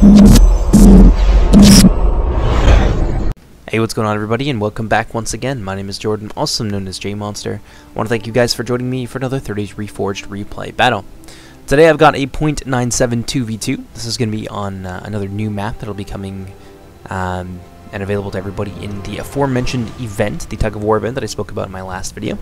Hey, what's going on, everybody, and welcome back once again. My name is Jordan, also known as J-Monster. I want to thank you guys for joining me for another 30 Age Reforged replay battle. Today I've got a .972 V2. This is going to be on another new map that'll be coming and available to everybody in the aforementioned event, the Tug of War event that I spoke about in my last video.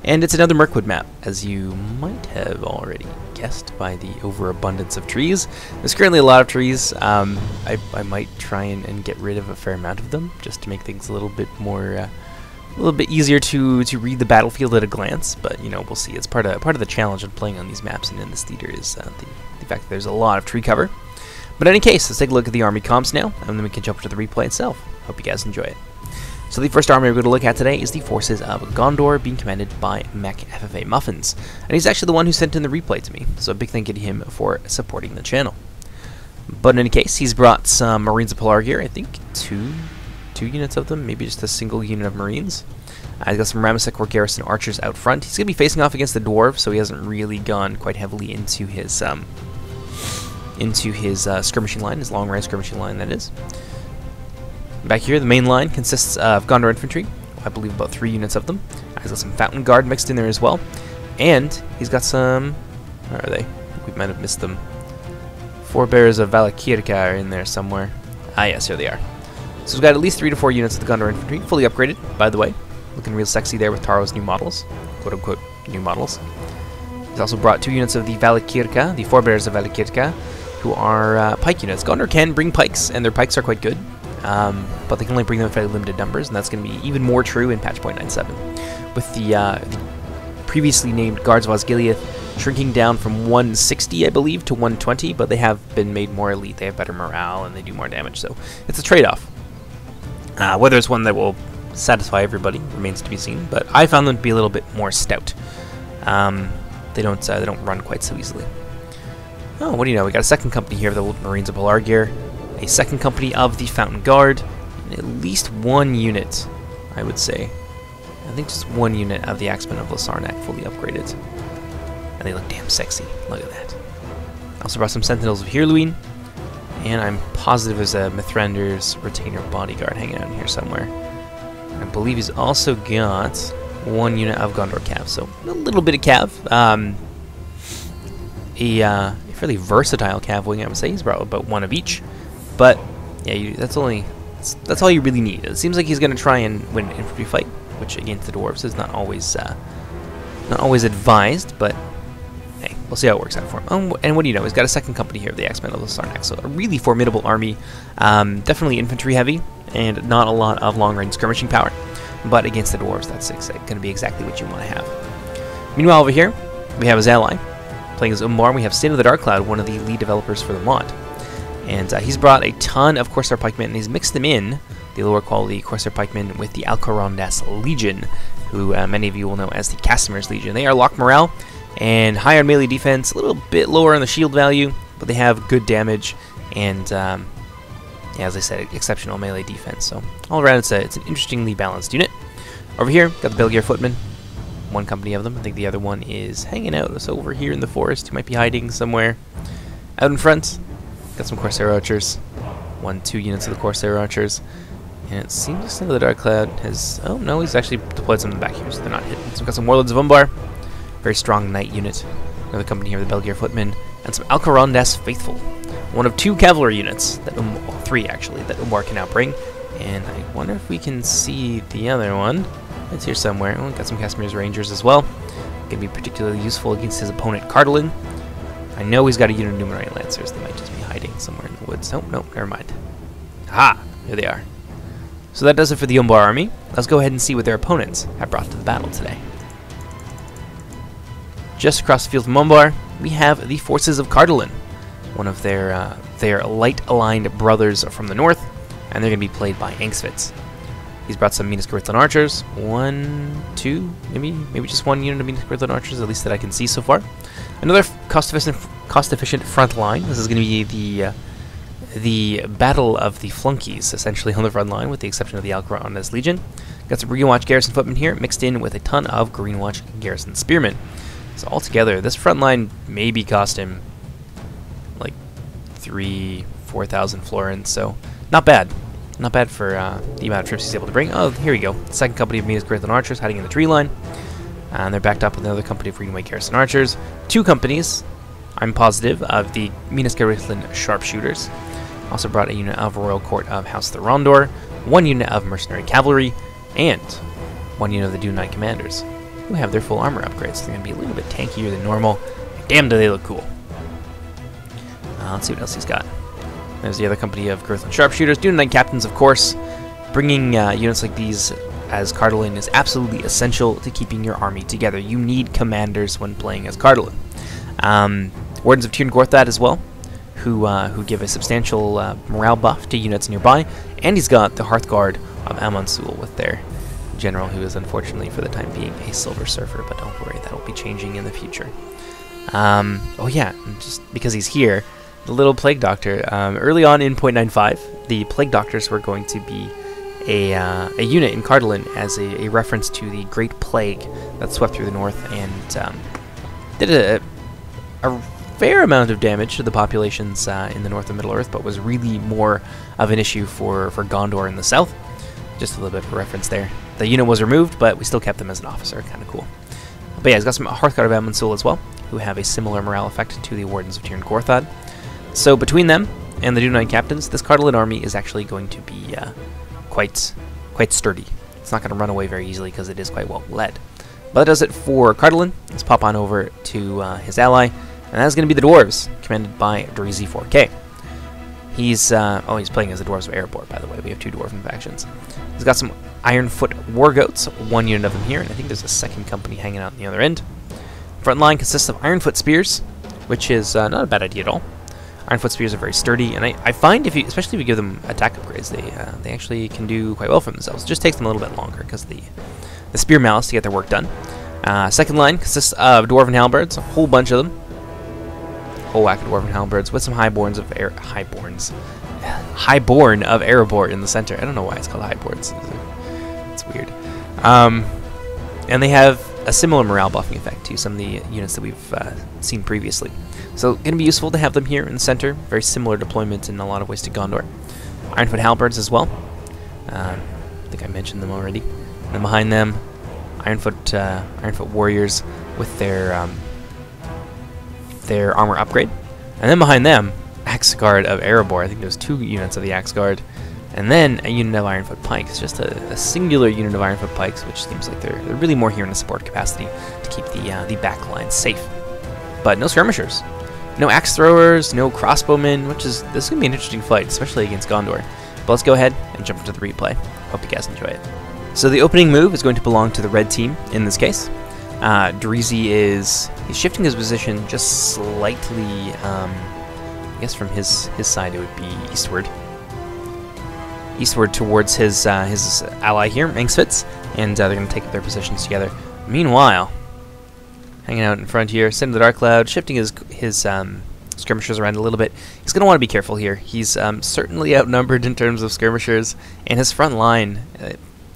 And it's another Mirkwood map, as you might have already guessed by the overabundance of trees. There's currently a lot of trees. I might try and get rid of a fair amount of them, just to make things a little bit more, a little bit easier to read the battlefield at a glance. But you know, we'll see. It's part of the challenge of playing on these maps and in this theater is the fact that there's a lot of tree cover. But in any case, let's take a look at the army comps now, and then we can jump to the replay itself. Hope you guys enjoy it. So the first army we're going to look at today is the forces of Gondor, being commanded by Mech FFA Muffins. And he's actually the one who sent in the replay to me, so a big thank you to him for supporting the channel. But in any case, he's brought some Marines of Pelargir, I think two units of them, maybe just a single unit of Marines. He's got some Ramesek Garrison archers out front. He's going to be facing off against the Dwarves, so he hasn't really gone quite heavily into his skirmishing line, his long-range skirmishing line, that is. Back here, the main line consists of Gondor infantry, I believe about 3 units of them. He's got some Fountain Guard mixed in there as well. And he's got some... where are they? I think we might have missed them. Forebears of Valakirka are in there somewhere. Ah yes, here they are. So we've got at least 3 to 4 units of the Gondor infantry, fully upgraded, by the way. Looking real sexy there with Taro's new models. Quote-unquote new models. He's also brought 2 units of the Valakirka, the Forebears of Valakirka, who are pike units. Gondor can bring pikes, and their pikes are quite good. But they can only bring them in fairly limited numbers, and that's going to be even more true in patch .97. With the previously named Guards of Osgiliath shrinking down from 160, I believe, to 120, but they have been made more elite. They have better morale, and they do more damage, so it's a trade-off. Whether it's one that will satisfy everybody remains to be seen, but I found them to be a little bit more stout. They don't run quite so easily. Oh, what do you know? We got a second company here of the Marines of Pelargir, a second company of the Fountain Guard, and at least 1 unit, I would say. I think just 1 unit of the Axemen of Lasarnak fully upgraded. And they look damn sexy. Look at that. I also brought some Sentinels of Heirluin, and I'm positive there's a Mithrandir's Retainer Bodyguard hanging out in here somewhere. I believe he's also got 1 unit of Gondor Cav, so a little bit of Cav. A fairly versatile Cav wing, I would say. He's brought about 1 of each. But yeah, that's all you really need. It seems like he's going to try and win an infantry fight, which against the dwarves is not always advised. But hey, we'll see how it works out for him. And what do you know? He's got a second company here of the Axemen of Lasarnak, so a really formidable army. Definitely infantry heavy, and not a lot of long-range skirmishing power. But against the dwarves, that's going to be exactly what you want to have. Meanwhile, over here we have his ally playing as Umbar. We have Stain of the Dark Cloud, one of the lead developers for the mod. And he's brought a ton of Corsair Pikemen, and he's mixed them in, the lower quality Corsair Pikemen, with the Alcarondas Legion, who many of you will know as the Casimir's Legion. They are locked morale and higher melee defense, a little bit lower on the shield value, but they have good damage and, yeah, as I said, exceptional melee defense. So all around, it's an interestingly balanced unit. Over here, got the Belgier Footmen, 1 company of them. I think the other one is hanging out. So over here in the forest, he might be hiding somewhere. Out in front, got some Corsair Archers, 2 units of the Corsair Archers, and it seems like Stain of the Dark Cloud has... oh no, he's actually deployed some back here, so they're not hidden. So we've got some Warlords of Umbar, very strong knight unit, another company here, the Belgier Footmen, and some Alcarondas Faithful, 1 of 2 cavalry units, that 3 actually, that Umbar can now bring. And I wonder if we can see the other one. It's here somewhere. Oh, got some Casimir's Rangers as well. Gonna be particularly useful against his opponent, Cardolin. I know he's got a unit of Numenori Lancers. They might just be hiding somewhere in the woods. Oh, no, never mind. Aha! Here they are. So that does it for the Umbar army. Let's go ahead and see what their opponents have brought to the battle today. Just across the field from Umbar, we have the forces of Cardolin, one of their light-aligned brothers from the north, and they're going to be played by Angsvitz. He's brought some Minas Tirith Archers, 1, 2, maybe just 1 unit of Minas Tirith Archers, at least that I can see so far. Another cost-efficient front line. This is going to be the battle of the flunkies, essentially, on the front line, with the exception of the Alcarondas Legion. Got some Greenwatch Garrison Footmen here, mixed in with a ton of Greenwatch Garrison Spearmen. So altogether, this front line maybe cost him like 3, 4,000 florins, so not bad. Not bad for the amount of troops he's able to bring. Oh, here we go. The second company of Minas Graythlin Archers hiding in the tree line. And they're backed up with another company of Greenway Garrison Archers. 2 companies, I'm positive, of the Minas Graythlin Sharpshooters. Also brought a unit of Royal Court of House Thorondor, 1 unit of Mercenary Cavalry, and 1 unit of the Dune Knight Commanders, who have their full armor upgrades. They're going to be a little bit tankier than normal. Damn, do they look cool. Let's see what else he's got. There's the other company of Graythlin Sharpshooters. Dune Knight Captains, of course. Bringing units like these as Cardolin is absolutely essential to keeping your army together. You need commanders when playing as Cardolin. Wardens of Tirn Gorthad as well, who give a substantial morale buff to units nearby. And he's got the Hearthguard of Amonsul with their general, who is unfortunately for the time being a Silver Surfer, but don't worry, that will be changing in the future. Oh yeah, just because he's here, the little Plague Doctor. Early on in 0.95, the Plague Doctors were going to be a unit in Cardolin as a reference to the Great Plague that swept through the north and did a fair amount of damage to the populations in the north of Middle-earth, but was really more of an issue for Gondor in the south. Just a little bit of a reference there. The unit was removed, but we still kept them as an officer. Kind of cool. But yeah, he's got some Hearthguard of Amonsul as well, who have a similar morale effect to the Wardens of Tirn Gorthad. So between them and the Dune Knight Captains, this Cardolin army is actually going to be quite sturdy. It's not going to run away very easily because it is quite well led. But that does it for Cardolin. Let's pop on over to his ally, and that's going to be the Dwarves, commanded by Dreezy 4K. He's playing as the Dwarves of Erebor, by the way. We have 2 Dwarven factions. He's got some Ironfoot Wargoats, 1 unit of them here, and I think there's a second company hanging out on the other end. Front line consists of Ironfoot Spears, which is not a bad idea at all. Ironfoot Spears are very sturdy, and I find, especially if you give them attack upgrades, they actually can do quite well for themselves. It just takes them a little bit longer because the Spear Malice to get their work done. Second line consists of Dwarven Halberds, a whole bunch of them. Whole whack of Dwarven Halberds with some Highborn of Erebor in the center. I don't know why it's called Highborns. It's weird. And they have a similar morale buffing effect to some of the units that we've seen previously. So going to be useful to have them here in the center. Very similar deployment in a lot of ways to Gondor. Ironfoot Halberds as well. I think I mentioned them already. And then behind them, Ironfoot Warriors with their armor upgrade. And then behind them, Axe Guard of Erebor. I think there's 2 units of the Axe Guard. And then a unit of Ironfoot Pikes. Just a singular unit of Ironfoot Pikes, which seems like they're really more here in a support capacity to keep the back line safe. But no skirmishers. No axe throwers, no crossbowmen, this is going to be an interesting fight, especially against Gondor. But let's go ahead and jump into the replay. Hope you guys enjoy it. So the opening move is going to belong to the red team in this case. Dreezy he's shifting his position just slightly, I guess from his side it would be eastward. Eastward towards his ally here, Angsfitz, and they're going to take up their positions together. Meanwhile, hanging out in front here, Sin of the Dark Cloud, shifting his skirmishers around a little bit. He's going to want to be careful here. He's certainly outnumbered in terms of skirmishers, and his front line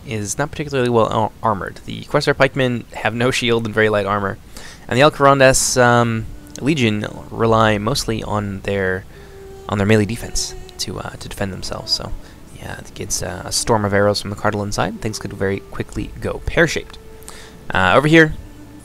is not particularly well armored. The Corsair Pikemen have no shield and very light armor, and the Alcarondas Legion rely mostly on their melee defense to defend themselves. So yeah, against a storm of arrows from the Cardolin side, things could very quickly go pear-shaped. Over here,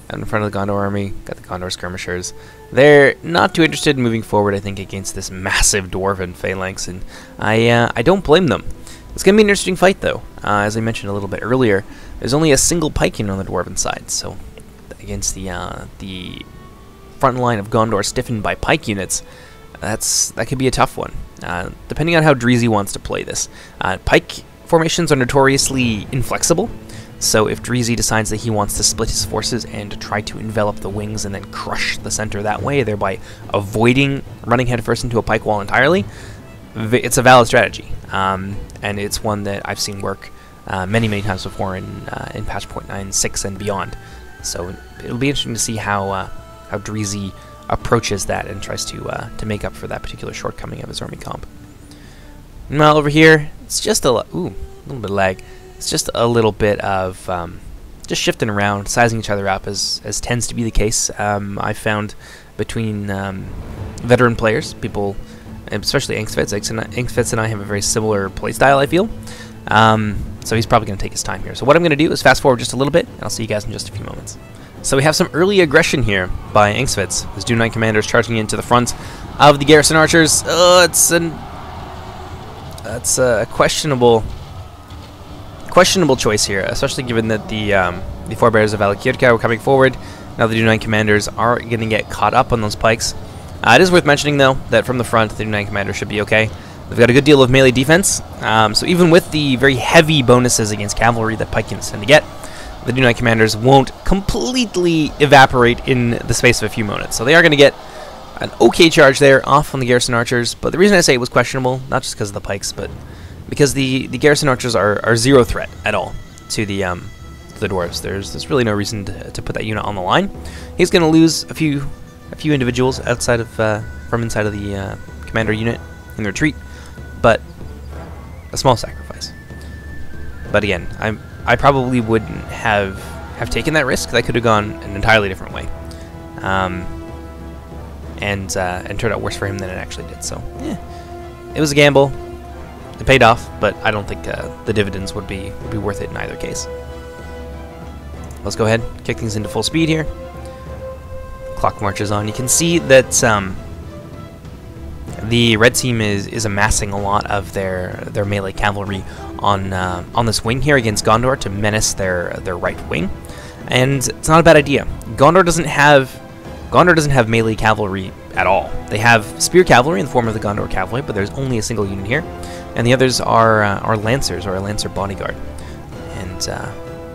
out in front of the Gondor army, got the Gondor skirmishers. They're not too interested in moving forward, I think, against this massive dwarven phalanx, and I don't blame them. It's going to be an interesting fight, though. As I mentioned a little bit earlier, there's only a single pike unit on the dwarven side, so against the front line of Gondor stiffened by pike units, that could be a tough one, depending on how Dreezy wants to play this. Pike formations are notoriously inflexible, so if Dreezy decides that he wants to split his forces and try to envelop the wings and then crush the center that way, thereby avoiding running headfirst into a pike wall entirely, it's a valid strategy, and it's one that I've seen work many times before in patch 0.96 and beyond. So it'll be interesting to see how Dreezy approaches that and tries to make up for that particular shortcoming of his army comp. Now over here, it's just a little bit of lag. It's just a little bit of just shifting around, sizing each other up, as tends to be the case. I found between veteran players, people especially Inkfits. Inkfits and I have a very similar playstyle, I feel. So he's probably going to take his time here. So what I'm going to do is fast forward just a little bit, and I'll see you guys in just a few moments. So we have some early aggression here by Inksvits. His Doom Knight commanders charging into the front of the Garrison Archers. That's a questionable choice here, especially given that the forebears of Valakirka were coming forward. Now the Doom Knight commanders are going to get caught up on those pikes. It is worth mentioning, though, that from the front, the Doom Knight commander should be okay. They've got a good deal of melee defense, so even with the very heavy bonuses against cavalry that pike units tend to get, the Doom Knight commanders won't completely evaporate in the space of a few moments. So they are going to get an okay charge there off on the Garrison Archers, but the reason I say it was questionable, not just because of the pikes, but because the Garrison Archers are zero threat at all to the dwarves. There's really no reason to put that unit on the line. He's going to lose a few individuals outside of from inside of the commander unit in the retreat, but a small sacrifice. But again, I probably wouldn't have taken that risk. That could have gone an entirely different way, and turned out worse for him than it actually did. So yeah, it was a gamble. It paid off, but I don't think the dividends would be worth it in either case. Let's go ahead, kick things into full speed here. Clock marches on. You can see that the red team is amassing a lot of their melee cavalry on this wing here against Gondor to menace their right wing, and it's not a bad idea. Gondor doesn't have melee cavalry at all. They have spear cavalry in the form of the Gondor cavalry, but there's only a single unit here, and the others are lancers or a lancer bodyguard. And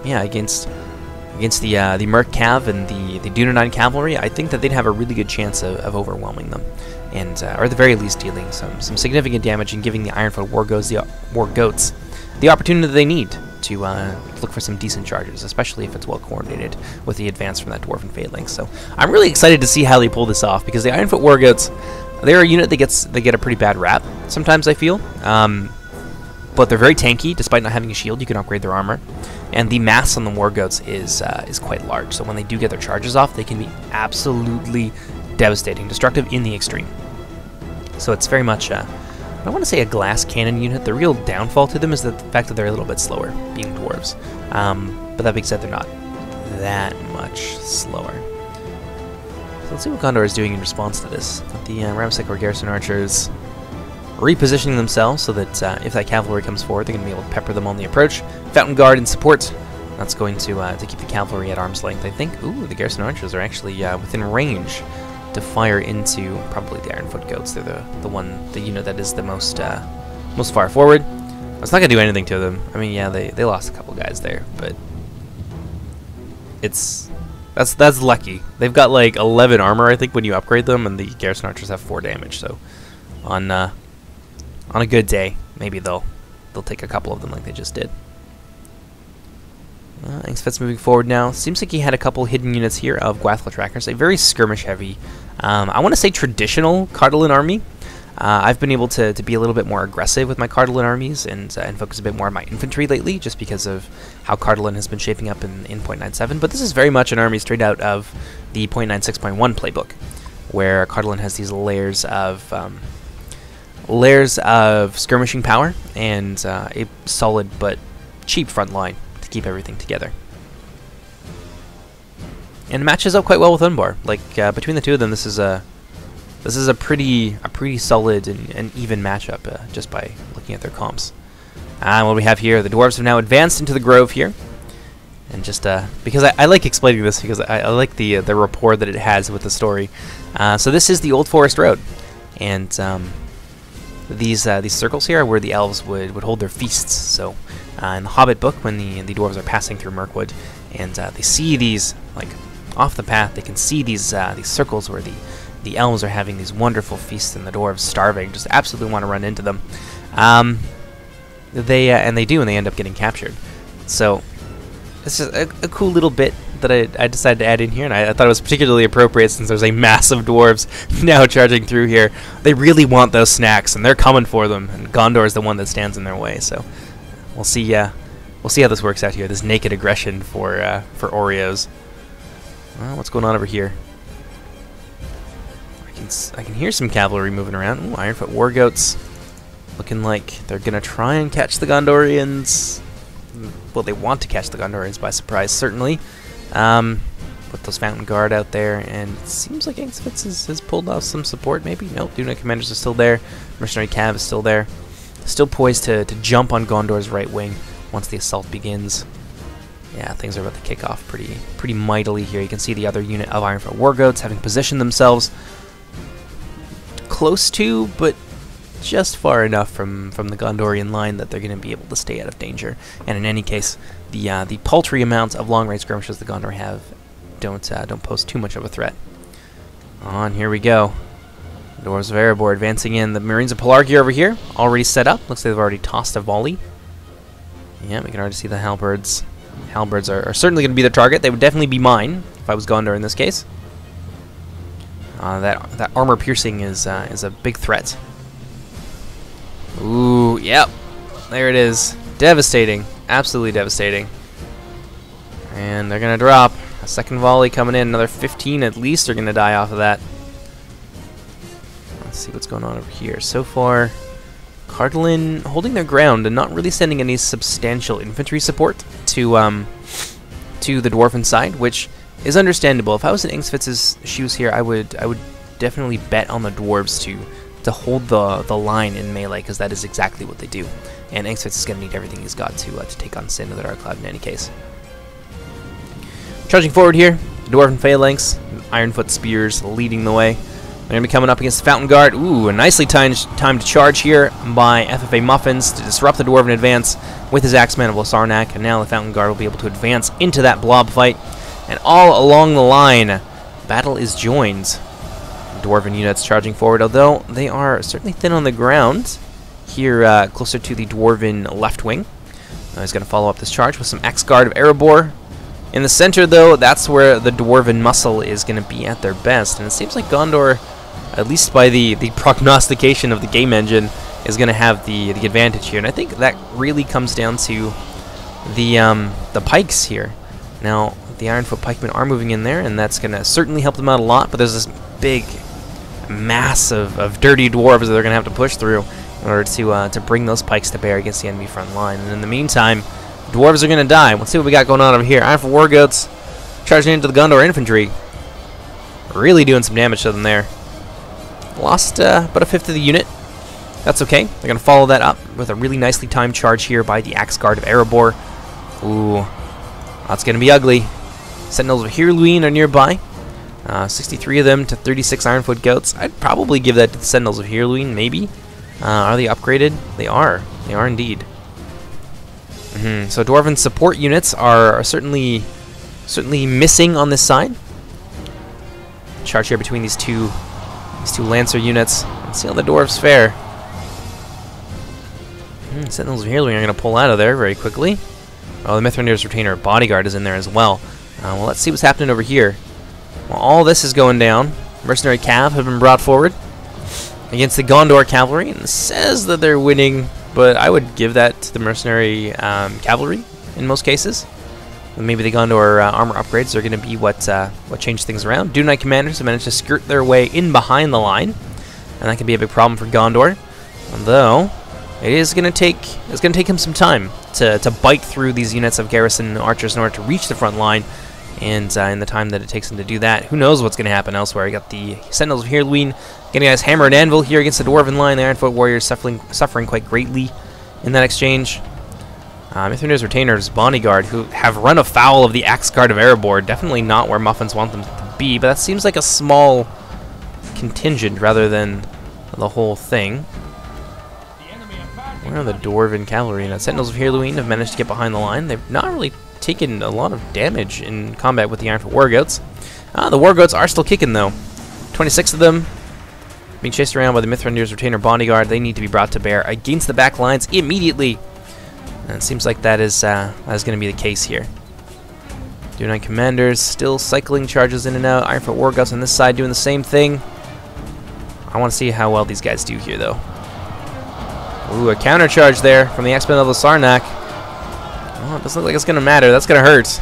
yeah, against the Merc Cav and the Dunedain cavalry, I think that they'd have a really good chance of overwhelming them, and or at the very least dealing some significant damage and giving the Ironfoot War Goats the opportunity that they need to look for some decent charges, especially if it's well coordinated with the advance from that Dwarven Phalanx. So I'm really excited to see how they pull this off, because the Ironfoot War Goats, they're a unit that get a pretty bad rap sometimes, I feel. But they're very tanky. Despite not having a shield, you can upgrade their armor, and the mass on the War Goats is quite large. So when they do get their charges off, they can be absolutely devastating, destructive in the extreme. So it's very much I don't want to say a glass cannon unit. The real downfall to them is the fact that they're a little bit slower, being dwarves. But that being said, they're not that much slower. So let's see what Gondor is doing in response to this. The Ramsek or Garrison Archers repositioning themselves so that if that cavalry comes forward, they're going to be able to pepper them on the approach. Fountain Guard in support. That's going to keep the cavalry at arm's length, I think. Ooh, the Garrison Archers are actually within range to fire into probably the Ironfoot Goats. They're the unit that is the most far forward. It's not going to do anything to them. I mean, yeah, they lost a couple guys there, but that's lucky. They've got like 11 armor, I think, when you upgrade them, and the Garrison Archers have 4 damage. So on a good day, maybe they'll take a couple of them like they just did. Ingsfet's moving forward now. Seems like he had a couple hidden units here of Gwathla Trackers, a very skirmish-heavy, I want to say traditional Cardolan army. I've been able to be a little bit more aggressive with my Cardolan armies and focus a bit more on my infantry lately, just because of how Cardolan has been shaping up in 0.97. But this is very much an army straight out of the 0.96.1 playbook, where Cardolan has these layers of skirmishing power and a solid but cheap front line to keep everything together. And it matches up quite well with Unbar. Like between the two of them, this is a pretty solid and even matchup just by looking at their comps. And what we have here, the dwarves have now advanced into the grove here, and just because I like explaining this because I like the rapport that it has with the story. So this is the Old Forest Road, and these circles here are where the elves would hold their feasts. So in the Hobbit book, when the dwarves are passing through Mirkwood, and they see these, like, off the path, they can see these circles where the elves are having these wonderful feasts and the dwarves starving, just absolutely want to run into them. They do, and they end up getting captured. So it's just a cool little bit that I decided to add in here, and I thought it was particularly appropriate since there's a mass of dwarves now charging through here. They really want those snacks, and they're coming for them, and Gondor is the one that stands in their way. So we'll see how this works out here. This naked aggression for Oreos. Well, what's going on over here? I can hear some cavalry moving around. Ooh, Ironfoot Wargoats looking like they're going to try and catch the Gondorians. Well, they want to catch the Gondorians by surprise, certainly. Put those Fountain Guard out there, and it seems like Angsvitz has pulled off some support, maybe? Nope, Duna Commanders are still there. Mercenary Cav is still there. Still poised to jump on Gondor's right wing once the assault begins. Yeah, things are about to kick off pretty mightily here. You can see the other unit of Ironfoot Wargoats having positioned themselves close to, but just far enough from the Gondorian line that they're going to be able to stay out of danger. And in any case, the paltry amounts of long-range skirmishes the Gondor have don't pose too much of a threat. On, here we go. Dwarves of Erebor advancing in. The Marines of Pelargia over here, already set up. Looks like they've already tossed a volley. Yeah, we can already see the halberds. Halberds are certainly going to be the target. They would definitely be mine if I was Gondor in this case. That armor piercing is a big threat. Ooh, yep, there it is. Devastating, absolutely devastating. And they're gonna drop a second volley coming in. Another 15 at least are gonna die off of that. Let's see what's going on over here. So far, Cardlin holding their ground and not really sending any substantial infantry support to the Dwarven side, which is understandable. If I was in Angsvitz's shoes here, I would definitely bet on the Dwarves to hold the line in melee, because that is exactly what they do. And Angsvitz is going to need everything he's got to take on Sin of the Dark Cloud in any case. Charging forward here, Dwarven Phalanx, Ironfoot Spears leading the way. They're going to be coming up against the Fountain Guard. Ooh, a nicely timed charge here by FFA Muffins to disrupt the Dwarven advance with his Axeman of Losarnak, and now the Fountain Guard will be able to advance into that blob fight. And all along the line, battle is joined. Dwarven units charging forward, although they are certainly thin on the ground here closer to the Dwarven left wing. He's going to follow up this charge with some X-Guard of Erebor. In the center, though, that's where the Dwarven muscle is going to be at their best, and it seems like Gondor, at least by the prognostication of the game engine, is going to have the advantage here. And I think that really comes down to the pikes here. Now, the Ironfoot pikemen are moving in there, and that's going to certainly help them out a lot, but there's this big mass of dirty dwarves that they're going to have to push through in order to bring those pikes to bear against the enemy front line. And in the meantime, dwarves are going to die. Let's see what we got going on over here. Ironfoot Wargoats charging into the Gondor infantry. Really doing some damage to them there. Lost about a fifth of the unit. That's okay. They're going to follow that up with a really nicely timed charge here by the Axe Guard of Erebor. Ooh, that's going to be ugly. Sentinels of Hirluin are nearby. 63 of them to 36 Ironfoot Goats. I'd probably give that to the Sentinels of Hirluin, maybe. Are they upgraded? They are. They are indeed. So Dwarven support units are certainly missing on this side. Charge here between these two Lancer units. Let's see how the dwarves fare. Sentinels of Hirluin are going to pull out of there very quickly. Oh, the Mithrandir's Retainer Bodyguard is in there as well. Well, let's see what's happening over here. Well, all this is going down. Mercenary Cav have been brought forward against the Gondor Cavalry, and it says that they're winning, but I would give that to the Mercenary Cavalry in most cases. And maybe the Gondor armor upgrades are going to be what change things around. Dunite Commanders have managed to skirt their way in behind the line, and that can be a big problem for Gondor. Although it's going to take him some time to bite through these units of garrison archers in order to reach the front line. And in the time that it takes him to do that, who knows what's going to happen elsewhere. You got the Sentinels of Hirluin getting his hammer and anvil here against the Dwarven line. The Ironfoot Warriors suffering quite greatly in that exchange. Mithrandir's Retainer's Bodyguard, who have run afoul of the Axe Guard of Erebor, definitely not where Muffins want them to be, but that seems like a small contingent rather than the whole thing. Where are the Dwarven Cavalry? Now, Sentinels of Hirluin have managed to get behind the line. They've not really taken a lot of damage in combat with the Ironfoot Wargoats. The Wargoats are still kicking, though. 26 of them being chased around by the Mithrandir's Retainer Bodyguard. They need to be brought to bear against the back lines immediately. And it seems like that is going to be the case here. Dunite Commanders still cycling charges in and out. Ironfoot Wargoats on this side doing the same thing. I want to see how well these guys do here, though. Ooh, a counter charge there from the Axeman of Losarnak. Oh, it doesn't look like it's going to matter. That's going to hurt.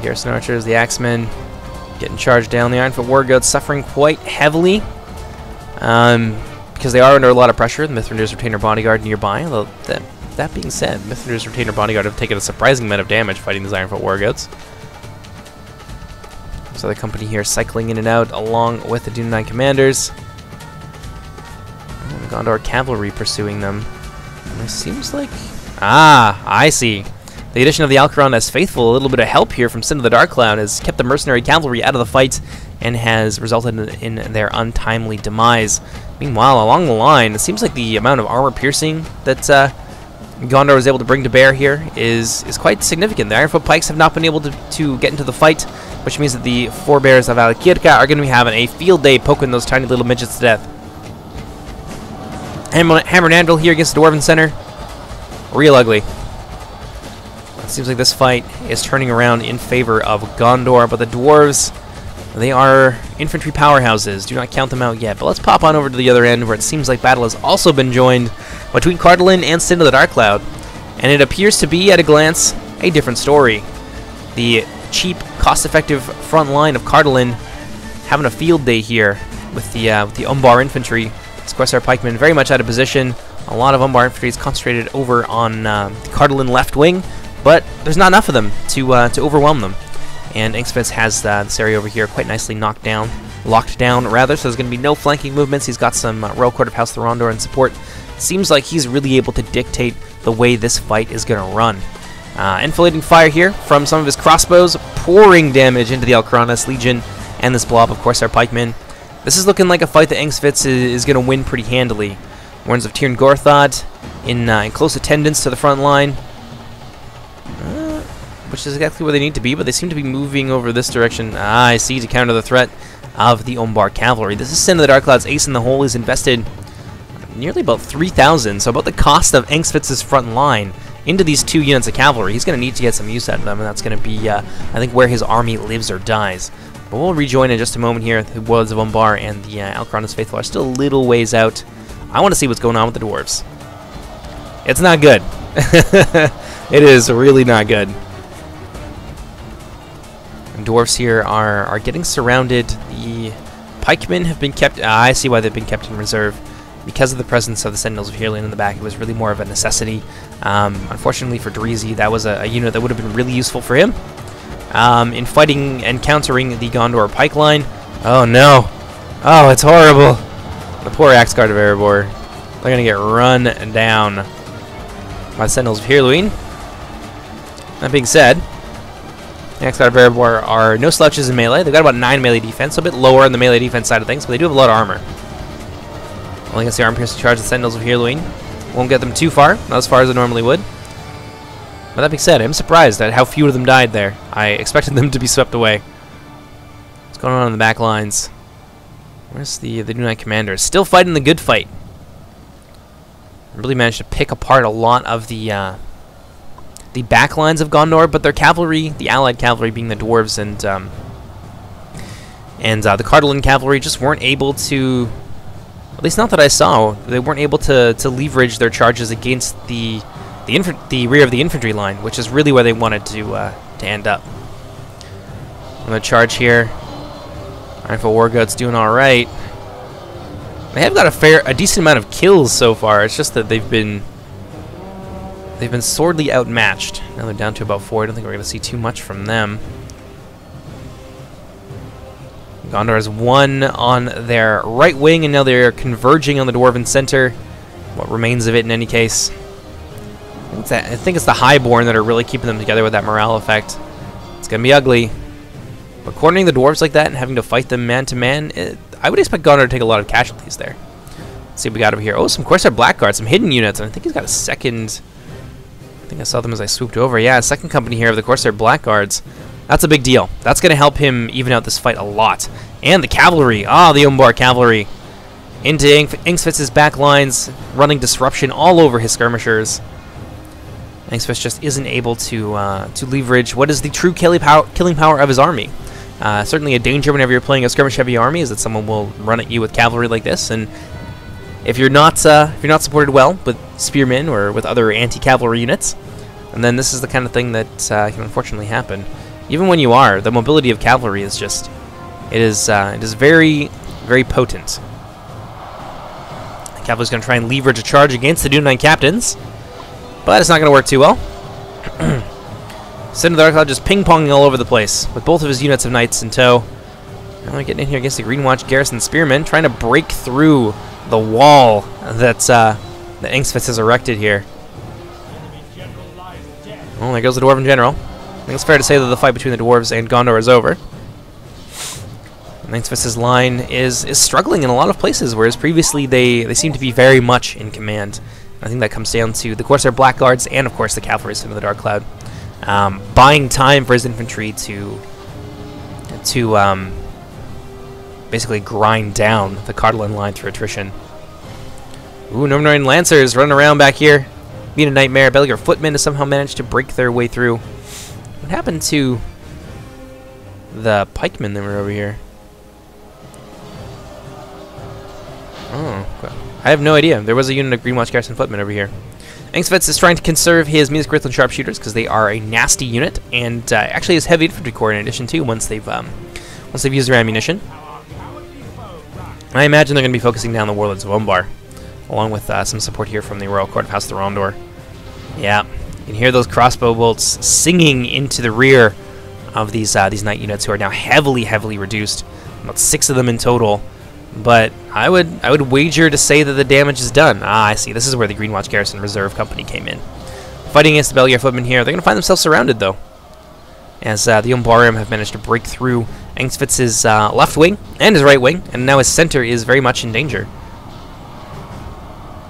Garrison archers, the axemen, getting charged down. The Ironfoot Wargoats suffering quite heavily because they are under a lot of pressure. The Mithrandir's Retainer Bodyguard nearby. Although that being said, Mithrandir's Retainer Bodyguard have taken a surprising amount of damage fighting these Ironfoot Wargoats. So the company here cycling in and out along with the Dunedain commanders. And the Gondor cavalry pursuing them. And it seems like... Ah, I see. The addition of the Alcaron as faithful, a little bit of help here from Sin of the Dark Cloud, has kept the mercenary cavalry out of the fight and has resulted in their untimely demise. Meanwhile, along the line, it seems like the amount of armor piercing that Gondor was able to bring to bear here is quite significant. The Ironfoot Pikes have not been able to get into the fight, which means that the forebears of Alakirka are going to be having a field day poking those tiny little midgets to death. Hammer and Anvil here against the Dwarven Center. Real ugly. It seems like this fight is turning around in favor of Gondor, but the dwarves, they are infantry powerhouses. Do not count them out yet. But let's pop on over to the other end, where it seems like battle has also been joined between Cardolan and Sin of the Dark Cloud. And it appears to be, at a glance, a different story. The cheap, cost-effective front line of Cardolan having a field day here with the Umbar infantry. It's Corsair pikemen very much out of position. A lot of Umbar infantry is concentrated over on the Cardolan left wing, but there's not enough of them to overwhelm them. And Engsvitz has this area over here quite nicely locked down, rather, so there's going to be no flanking movements. He's got some Royal Court of House Thorondor in support. Seems like he's really able to dictate the way this fight is going to run. Enfilading fire here from some of his crossbows, pouring damage into the Alcaronis Legion and this blob of Corsair pikemen. This is looking like a fight that Engsvitz is going to win pretty handily. Warns of Tirn Gorthad in close attendance to the front line, which is exactly where they need to be, but they seem to be moving over this direction. I see, to counter the threat of the Umbar cavalry. This is Sin of the Dark Cloud's ace in the hole. He's invested nearly about 3,000, so about the cost of Engsvitz's front line into these 2 units of cavalry. He's going to need to get some use out of them, and that's going to be, I think, where his army lives or dies. But we'll rejoin in just a moment here. The Warlords of Umbar and the Alcaronis Faithful are still a little ways out. I want to see what's going on with the dwarves. It's not good. It is really not good. And dwarves here are getting surrounded. The pikemen have been kept... I see why they've been kept in reserve. Because of the presence of the Sentinels of Hearlan in the back, it was really more of a necessity. Unfortunately for Dreezy, that was a unit that would have been really useful for him in fighting and countering the Gondor pike line. Oh no! Oh, it's horrible! The poor Axe Guard of Erebor. They're going to get run down by the Sentinels of Hearlan. That being said, the Axe Guard of Erebor are no slouches in melee. They've got about 9 melee defense, so a bit lower on the melee defense side of things, but they do have a lot of armor. Only against the arm-piercing charge of the Sentinels of Hearlan. Won't get them too far, not as far as it normally would. But that being said, I'm surprised at how few of them died there. I expected them to be swept away. What's going on in the back lines? Where's the Dunedain commanders? Still fighting the good fight. Really managed to pick apart a lot of the back lines of Gondor, but their cavalry, the allied cavalry being the dwarves and the Cardolan cavalry, just weren't able to, at least not that I saw, they weren't able to leverage their charges against the rear of the infantry line, which is really where they wanted to end up. On the charge here, Ironfoot Wargoat's doing all right. They have got a decent amount of kills so far. It's just that they've been sorely outmatched. Now they're down to about 4. I don't think we're going to see too much from them. Gondor has 1 on their right wing, and now they're converging on the Dwarven center. What remains of it, in any case. I think it's the Highborn that are really keeping them together with that morale effect. It's going to be ugly. But cornering the dwarves like that and having to fight them man-to-man, I would expect Gondor to take a lot of casualties there. Let's see what we got over here. Oh, some Corsair Blackguard, some hidden units, and I think he's got a second... I think I saw them as I swooped over. Yeah, a second company here of the Corsair Blackguards. That's a big deal. That's going to help him even out this fight a lot. And the cavalry. Ah, the Umbar cavalry. Into Engsvitz's back lines, running disruption all over his skirmishers. Engsvitz just isn't able to leverage what is the true killing power of his army. Certainly a danger whenever you're playing a skirmish-heavy army is that someone will run at you with cavalry like this, and if you're not supported well with spearmen or with other anti-cavalry units, and then this is the kind of thing that can unfortunately happen. even when you are, the mobility of cavalry is just, it is very, very potent. The cavalry's going to try and leverage a charge against the Doom Knight captains, but it's not going to work too well. Cinder the Dark Cloud just ping-ponging all over the place, with both of his units of knights in tow. Now we're getting in here against the Green Watch Garrison Spearmen, trying to break through the wall that Engsvitz has erected here. Well, there goes the Dwarven General. I think it's fair to say that the fight between the Dwarves and Gondor is over. Engsvitz's line is struggling in a lot of places, whereas previously they seem to be very much in command. I think that comes down to the Corsair Blackguards and, of course, the Cavalry Cinder the Dark Cloud. Buying time for his infantry to basically grind down the Cardalin line through attrition. Ooh, Numenorean Lancers running around back here, being a nightmare. Belegar Footmen have somehow managed to break their way through. What happened to the pikemen that were over here? Oh, I have no idea. There was a unit of Greenwatch Garrison Footmen over here. Engsvitz is trying to conserve his Minas Tirith sharpshooters because they are a nasty unit, and actually his heavy infantry corps in addition too. Once they've used their ammunition, I imagine they're going to be focusing down the Warlords of Umbar, along with some support here from the Royal Court of House Thorondor. Yeah, you can hear those crossbow bolts singing into the rear of these knight units, who are now heavily reduced. About 6 of them in total. But I would wager to say that the damage is done. Ah, I see. This is where the Greenwatch Garrison Reserve Company came in. Fighting against the Belegar Footmen here. They're going to find themselves surrounded, though, as the Umbarium have managed to break through Engsvitz's left wing and his right wing, and now his center is very much in danger.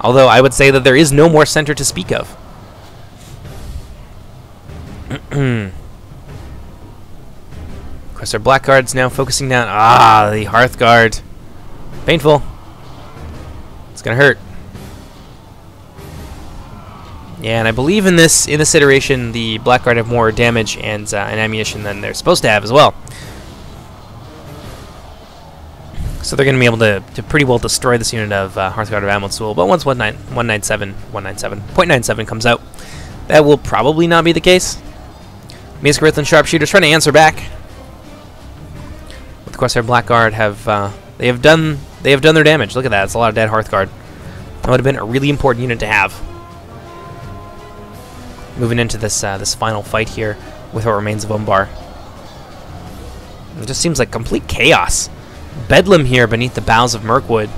Although I would say that there is no more center to speak of. Of course, our Blackguards now focusing down. Ah, the Hearthguard. Painful. It's gonna hurt. Yeah, and I believe in this iteration, the Blackguard have more damage and ammunition than they're supposed to have as well. So they're gonna be able to pretty well destroy this unit of Hearthguard of Amundsul. But once 197.97 comes out, that will probably not be the case. Minas Tirith sharpshooters trying to answer back. But of course, our Blackguard have they have done their damage. Look at that. It's a lot of dead Hearthguard. That would have been a really important unit to have. Moving into this this final fight here with what remains of Umbar. It just seems like complete chaos. Bedlam here beneath the boughs of Mirkwood.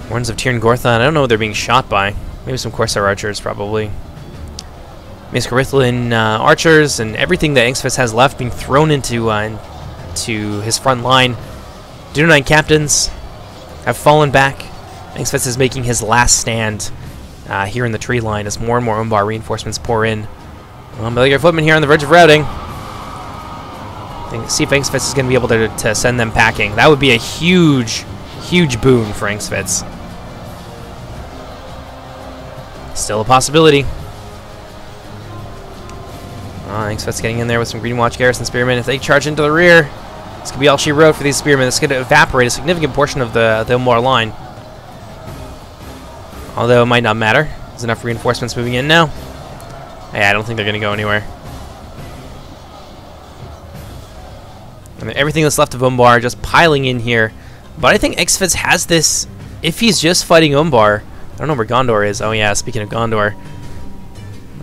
Warrens of Tirn Gorthon. I don't know what they're being shot by. Maybe some Corsair archers, probably. Minas Tirith archers and everything that Engsvitz has left being thrown into his front line. Doom Knight captains have fallen back. Engsvitz is making his last stand here in the tree line as more and more Umbar reinforcements pour in. Belegar Footmen here on the verge of routing. See if Engsvitz is going to be able to send them packing. That would be a huge boon for Engsvitz. Still a possibility. Engsvitz getting in there with some Greenwatch Garrison Spearmen. If they charge into the rear, this could be all she wrote for these Spearmen. This could evaporate a significant portion of the Umbar line. Although it might not matter. There's enough reinforcements moving in now. Yeah, I don't think they're going to go anywhere. I mean, everything that's left of Umbar just piling in here. But I think Engsvitz has this, if he's just fighting Umbar. I don't know where Gondor is. Oh yeah, speaking of Gondor.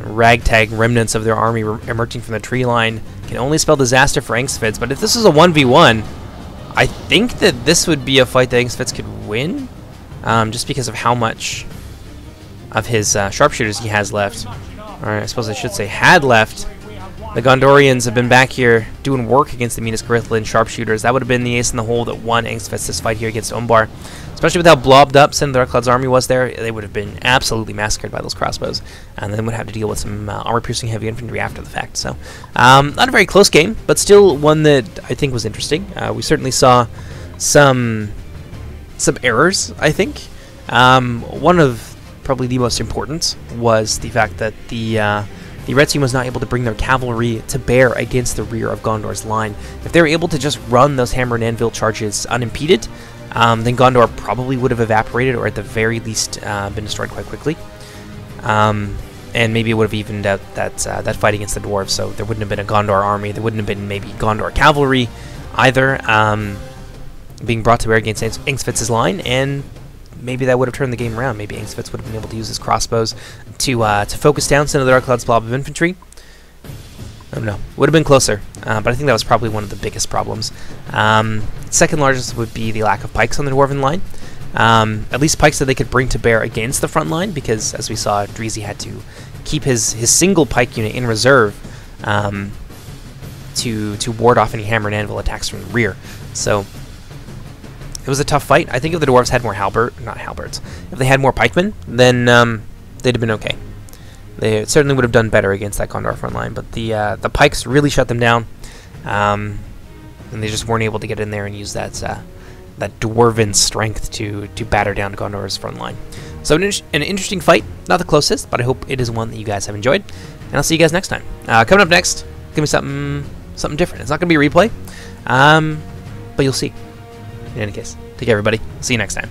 Ragtag remnants of their army emerging from the tree line can only spell disaster for Engsvitz. But if this is a 1v1, I think that this would be a fight that Engsvitz could win. Just because of how much of his sharpshooters he has left. Or I suppose I should say had left. The Gondorians have been back here doing work against the Minas Tirith sharpshooters. That would have been the ace in the hole that won Engsvitz this fight here against Umbar. Especially with how blobbed up Cinder the Dark Cloud's army was there, they would have been absolutely massacred by those crossbows. And then would have to deal with some armor-piercing heavy infantry after the fact. So, not a very close game, but still one that I think was interesting. We certainly saw some errors, I think. One of probably the most important was the fact that the Red Team was not able to bring their cavalry to bear against the rear of Gondor's line. If they were able to just run those hammer and anvil charges unimpeded, then Gondor probably would have evaporated, or at the very least been destroyed quite quickly. and maybe it would have evened out that fight against the dwarves, so there wouldn't have been a Gondor army, there wouldn't have been maybe Gondor cavalry either being brought to bear against Engsvitz's line, and maybe that would have turned the game around. Maybe Engsvitz would have been able to use his crossbows to focus down some of the Dark Cloud's blob of infantry. I don't know. Would have been closer, but I think that was probably one of the biggest problems. Second largest would be the lack of pikes on the Dwarven line. At least pikes that they could bring to bear against the front line, because as we saw, Dreezy had to keep his single pike unit in reserve to ward off any hammer and anvil attacks from the rear. So it was a tough fight. I think if the dwarves had more if they had more pikemen, then they'd have been okay. They certainly would have done better against that Gondor front line, but the pikes really shut them down, and they just weren't able to get in there and use that dwarven strength to batter down Gondor's front line. So an interesting fight, not the closest, but I hope it is one that you guys have enjoyed, and I'll see you guys next time. Coming up next, give me something different. It's not going to be a replay, but you'll see. In any case, take care, everybody. See you next time.